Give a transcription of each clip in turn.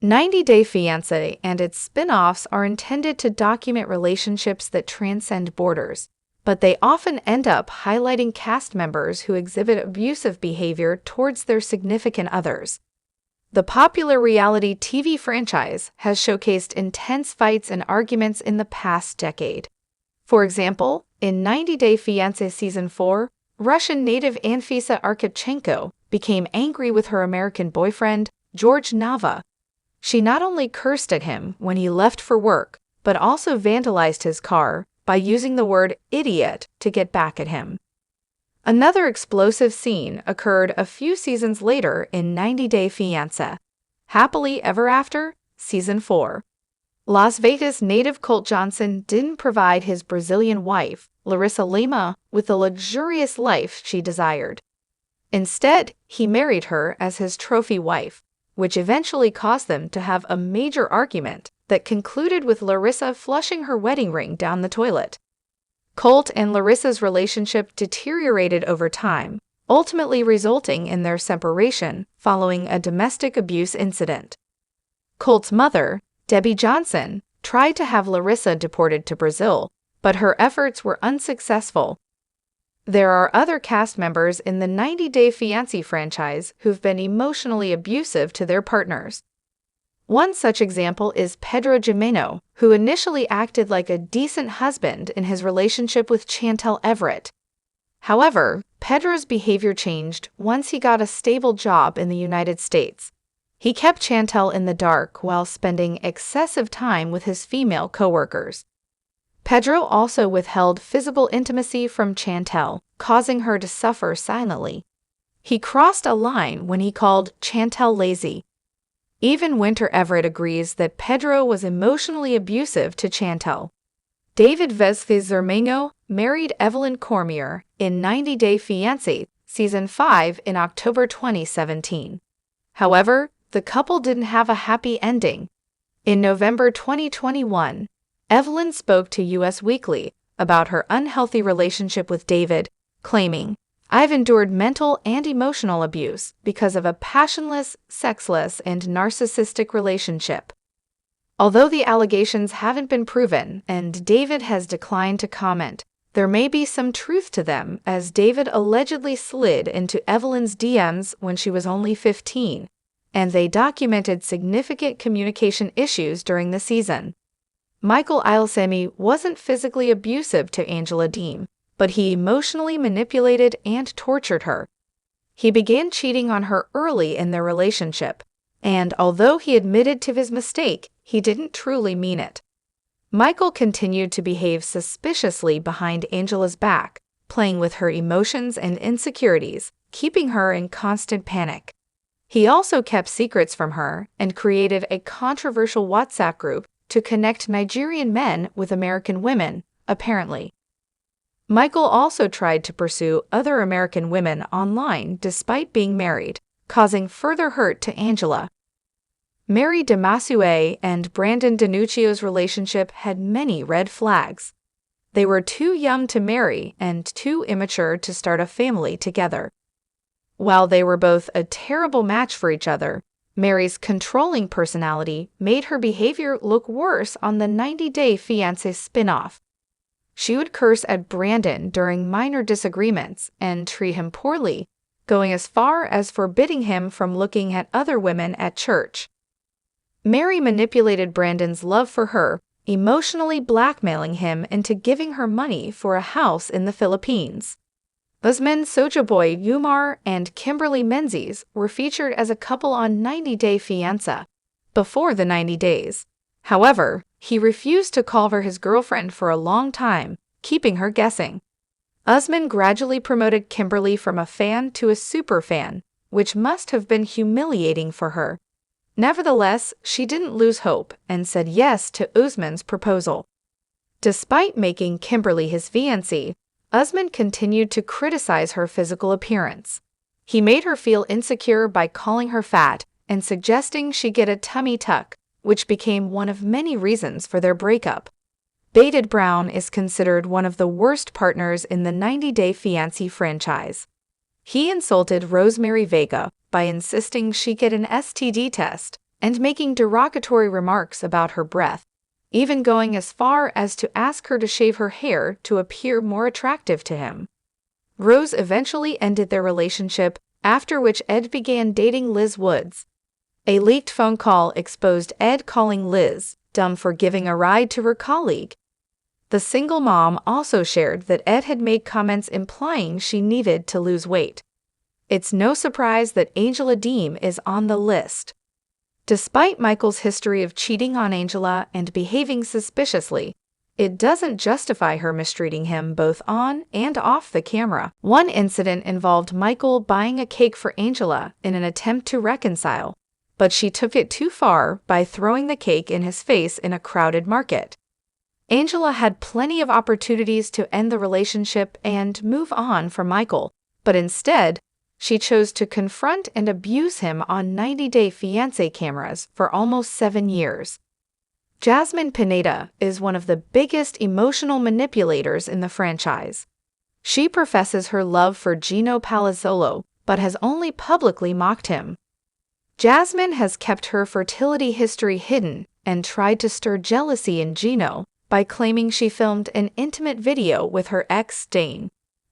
90-Day Fiancé and its spin-offs are intended to document relationships that transcend borders, but they often end up highlighting cast members who exhibit abusive behavior towards their significant others. The popular reality TV franchise has showcased intense fights and arguments in the past decade. For example, in 90-Day Fiancé Season 4, Russian native Anfisa became angry with her American boyfriend, George Nava. She not only cursed at him when he left for work, but also vandalized his car by using the word idiot to get back at him. Another explosive scene occurred a few seasons later in 90-Day Fiancé, Happily Ever After, Season 4. Las Vegas native Colt Johnson didn't provide his Brazilian wife, Larissa Lima, with the luxurious life she desired. Instead, he married her as his trophy wife, which eventually caused them to have a major argument that concluded with Larissa flushing her wedding ring down the toilet. Colt and Larissa's relationship deteriorated over time, ultimately resulting in their separation following a domestic abuse incident. Colt's mother, Debbie Johnson, tried to have Larissa deported to Brazil, but her efforts were unsuccessful. There are other cast members in the 90-Day Fiancé franchise who've been emotionally abusive to their partners. One such example is Pedro Jimeno, who initially acted like a decent husband in his relationship with Chantel Everett. However, Pedro's behavior changed once he got a stable job in the United States. He kept Chantel in the dark while spending excessive time with his female coworkers. Pedro also withheld physical intimacy from Chantel, causing her to suffer silently. He crossed a line when he called Chantel lazy. Even Winter Everett agrees that Pedro was emotionally abusive to Chantel. David Vesfis-Zermano married Evelyn Cormier in 90-Day Fiancé, Season 5 in October 2017. However, the couple didn't have a happy ending. In November 2021, Evelyn spoke to US Weekly about her unhealthy relationship with David, claiming, "I've endured mental and emotional abuse because of a passionless, sexless, and narcissistic relationship." Although the allegations haven't been proven and David has declined to comment, there may be some truth to them, as David allegedly slid into Evelyn's DMs when she was only 15, and they documented significant communication issues during the season. Michael Ilsemi wasn't physically abusive to Angela Deem, but he emotionally manipulated and tortured her. He began cheating on her early in their relationship, and although he admitted to his mistake, he didn't truly mean it. Michael continued to behave suspiciously behind Angela's back, playing with her emotions and insecurities, keeping her in constant panic. He also kept secrets from her and created a controversial WhatsApp group to connect Nigerian men with American women, apparently. Michael also tried to pursue other American women online despite being married, causing further hurt to Angela. Mary DeMassue and Brandon DiNuccio's relationship had many red flags. They were too young to marry and too immature to start a family together. While they were both a terrible match for each other, Mary's controlling personality made her behavior look worse on the 90-Day Fiancé spin-off. She would curse at Brandon during minor disagreements and treat him poorly, going as far as forbidding him from looking at other women at church. Mary manipulated Brandon's love for her, emotionally blackmailing him into giving her money for a house in the Philippines. Usman Sojaboy Umar and Kimberly Menzies were featured as a couple on 90-Day Fiancé before the 90 days. However, he refused to call her his girlfriend for a long time, keeping her guessing. Usman gradually promoted Kimberly from a fan to a superfan, which must have been humiliating for her. Nevertheless, she didn't lose hope and said yes to Usman's proposal. Despite making Kimberly his fiancée, Usman continued to criticize her physical appearance. He made her feel insecure by calling her fat and suggesting she get a tummy tuck, which became one of many reasons for their breakup. Bated Brown is considered one of the worst partners in the 90-Day Fiancé franchise. He insulted Rosemary Vega by insisting she get an STD test and making derogatory remarks about her breath, even going as far as to ask her to shave her hair to appear more attractive to him. Rose eventually ended their relationship, after which Ed began dating Liz Woods. A leaked phone call exposed Ed calling Liz dumb for giving a ride to her colleague. The single mom also shared that Ed had made comments implying she needed to lose weight. It's no surprise that Angela Deem is on the list. Despite Michael's history of cheating on Angela and behaving suspiciously, it doesn't justify her mistreating him both on and off the camera. One incident involved Michael buying a cake for Angela in an attempt to reconcile, but she took it too far by throwing the cake in his face in a crowded market. Angela had plenty of opportunities to end the relationship and move on from Michael, but instead, she chose to confront and abuse him on 90-day fiancé cameras for almost 7 years. Jasmine Pineda is one of the biggest emotional manipulators in the franchise. She professes her love for Gino Palazzolo, but has only publicly mocked him. Jasmine has kept her fertility history hidden and tried to stir jealousy in Gino by claiming she filmed an intimate video with her ex Dane.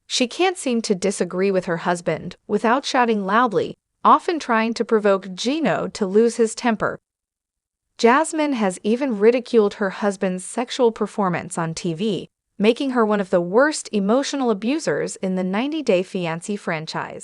She can't seem to disagree with her husband without shouting loudly, often trying to provoke Gino to lose his temper. Jasmine has even ridiculed her husband's sexual performance on TV, making her one of the worst emotional abusers in the 90-Day Fiancé franchise.